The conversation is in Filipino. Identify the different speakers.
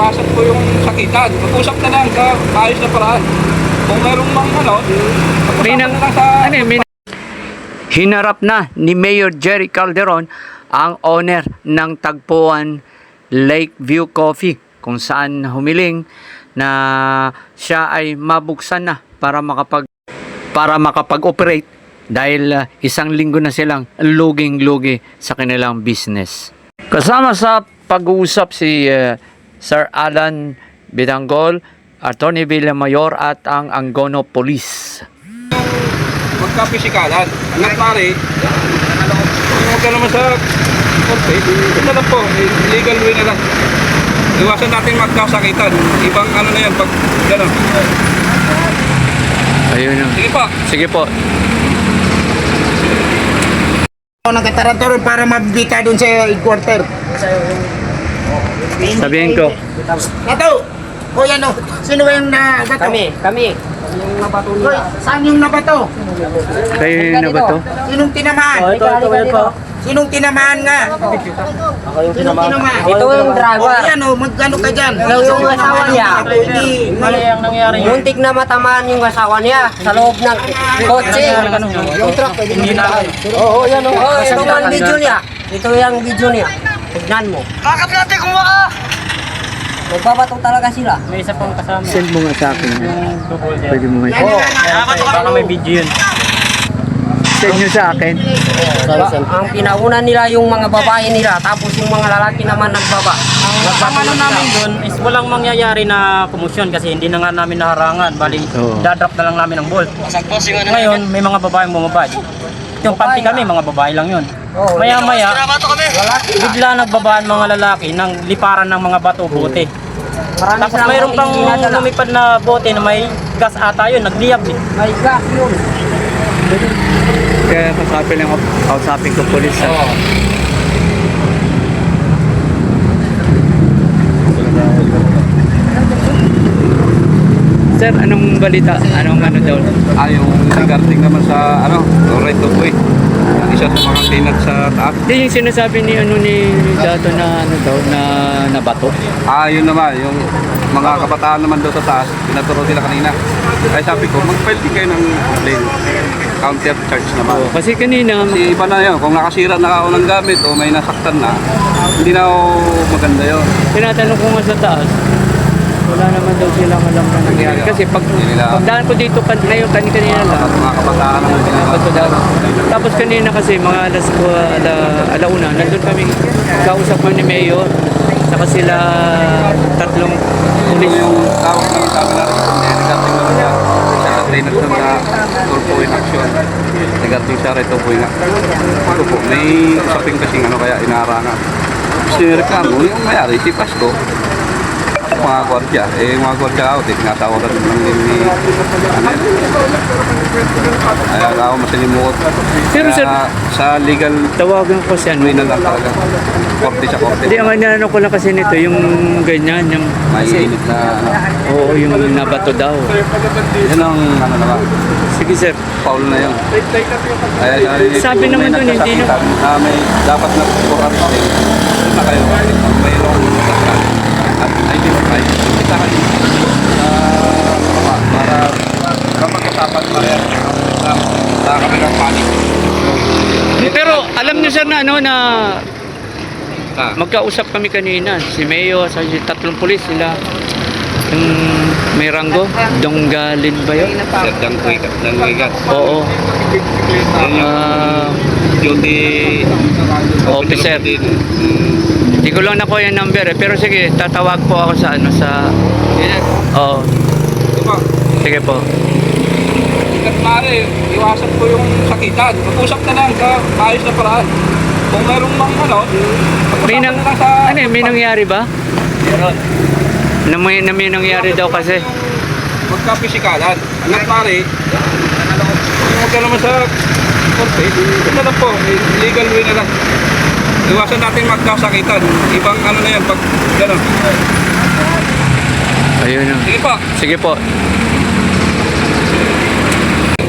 Speaker 1: iwasan po yung sakitan. Mag-usap na lang sa maayos na paraan. Kung merong mga mag-usapan na lang sa...
Speaker 2: Hinarap na ni Mayor Jerry Calderon ang owner ng Tagpuan Lakeview Coffee kung saan humiling na siya ay mabuksan na para makapag-operate dahil isang linggo na silang luging-lugi sa kanilang business. Kasama sa pag-uusap si Sir Alan Bitanggol, Attorney Villamayor at ang Angono Police.
Speaker 1: Magkapisikalan. Hanggat pare, huwag ka naman sa korte. Ito na lang po, legal way na lang. Iwasan natin magkasakitan. Ibang ano na yan, pag gano'n.
Speaker 2: Ayun na.
Speaker 1: Sige po.
Speaker 2: Sige po.
Speaker 3: Nagkatarantor para mabita doon sa headquarter.
Speaker 2: Sabihin ko.
Speaker 3: Ito! Kuya no, sino yung nabato?
Speaker 4: Kami. Yung nabato
Speaker 3: Hoy,
Speaker 4: nila.
Speaker 3: saan yung nabato?
Speaker 2: Kayo na ba to?
Speaker 3: Sinong tinamaan?
Speaker 4: Ito.
Speaker 3: Sinong tinamaan nga?
Speaker 4: Ako yung
Speaker 3: Sinong tinamaan?
Speaker 4: Ito yung driver.
Speaker 3: O yan o, mag-ano ka dyan?
Speaker 4: Yung asawa niya.
Speaker 3: Hindi,
Speaker 4: ang nangyari? Muntik na matamaan yung asawa niya sa loob ng kotse.
Speaker 3: yung truck pwede mo daan.
Speaker 4: Oo, yan o. Ito yung video niya. Ito yung video niya. Tignan mo.
Speaker 3: Kakap natin kung maka!
Speaker 4: Magbabato talaga sila.
Speaker 5: May isa pang kasama.
Speaker 2: Send mo nga sa akin.
Speaker 5: Double dyan.
Speaker 2: Pwede mo nga.
Speaker 5: Baka may video yun.
Speaker 2: Send nyo sa akin.
Speaker 4: Ang pinauna nila yung mga babae nila, tapos yung mga lalaki naman nagbaba.
Speaker 5: Ang ano namin doon is walang mangyayari na komosyon kasi hindi na nga namin naharangan. Bali,
Speaker 2: Oo.
Speaker 5: dadrop na lang namin ang bolt. Ngayon, may mga babaeng bumabad. Yung panty kami, mga babae lang yun. Maya-maya, bigla nagbabaan mga lalaki ng liparan ng mga bato bote.
Speaker 4: Marami
Speaker 5: Tapos
Speaker 4: silang
Speaker 5: mayroon pang
Speaker 4: dinadala.
Speaker 5: lumipad na bote na may gas ata yun, nagliyab eh.
Speaker 4: May gas yun.
Speaker 2: Kaya kausapin ko police. Sir, anong balita? Anong ano daw?
Speaker 1: Yung regarding naman sa right of way. Yung isa sa mga tenant sa taas.
Speaker 2: Hindi yung sinasabi ni Dato na ano daw na nabato.
Speaker 1: Yun naman, yung mga kabataan naman doon sa taas, pinaturo sila kanina. Kaya sabi ko, mag-file din kayo ng complaint. Counter charge naman.
Speaker 2: Oh, kasi kanina
Speaker 1: Kasi iba na yun, kung nakasira na ako ng gamit o may nasaktan na, hindi na ako maganda yun.
Speaker 2: tinatanong ko nga sa taas, wala naman daw silang alam na nangyari. Kasi pagdaan ko dito ngayon kanina lang.
Speaker 1: At mga kabataan naman
Speaker 2: Bato daw. Tapos kanina kasi mga alauna, nandun kami kausap mo ni Mayor. Saka sila tatlong pulis.
Speaker 1: yung tawag naman sa amin na regarding naman sa trainer sa turbo in action. Regarding sa reto po nga. Ito po, may usapin kasing kaya inarangan. Sinireklamo, yung mayari, si Pasko. Mga gwardiya, mga gwardiya ako, tinasawaran lang din ni ay ako masinimukot.
Speaker 2: Pero sir,
Speaker 1: sa legal
Speaker 2: tawagan ko siya.
Speaker 1: way na lang talaga. Korte sa korte.
Speaker 2: Hindi, ang ano ko lang kasi nito, yung ganyan, yung
Speaker 1: May init na
Speaker 2: oo, yung nabato daw.
Speaker 1: Yan ang naman.
Speaker 2: Sige sir.
Speaker 1: Paul na yun.
Speaker 2: Sabi naman dun, hindi na-
Speaker 1: may dapat na kukuran din. Na kayo, mayroong nasaktan at identify. Kita kayo para mag-usapan pa rin sa kami ng panik.
Speaker 2: Pero alam niyo sir na ano na
Speaker 1: Ah.
Speaker 2: magkausap kami kanina, si Mayo, sa si tatlong pulis sila. Yung may ranggo, Donggalin ba yun?
Speaker 1: Sir Dangwigan.
Speaker 2: Oo.
Speaker 1: Yan yung duty
Speaker 2: Officer.
Speaker 1: din.
Speaker 2: Hindi ko lang nakuha yung number pero sige, tatawag po ako sa ano sa oo.
Speaker 1: Ito po.
Speaker 2: Sige po.
Speaker 1: Hanggat maaari, iwasan po yung sakitan. Mag-usap na lang sa maayos na paraan. Kung merong mga
Speaker 2: May
Speaker 1: mag-usapan
Speaker 2: nang
Speaker 1: na lang sa...
Speaker 2: ano, may nangyari ba?
Speaker 1: Meron.
Speaker 2: May nangyari daw kasi.
Speaker 1: Magkapisikalan. Hanggat maaari, huwag ka naman sa korte. Ito na lang po, legal way na lang. Iwasan natin magkasakitan. Ibang ano na yan, pag gano'n.
Speaker 2: Ayun na.
Speaker 1: Sige po.
Speaker 2: Sige po.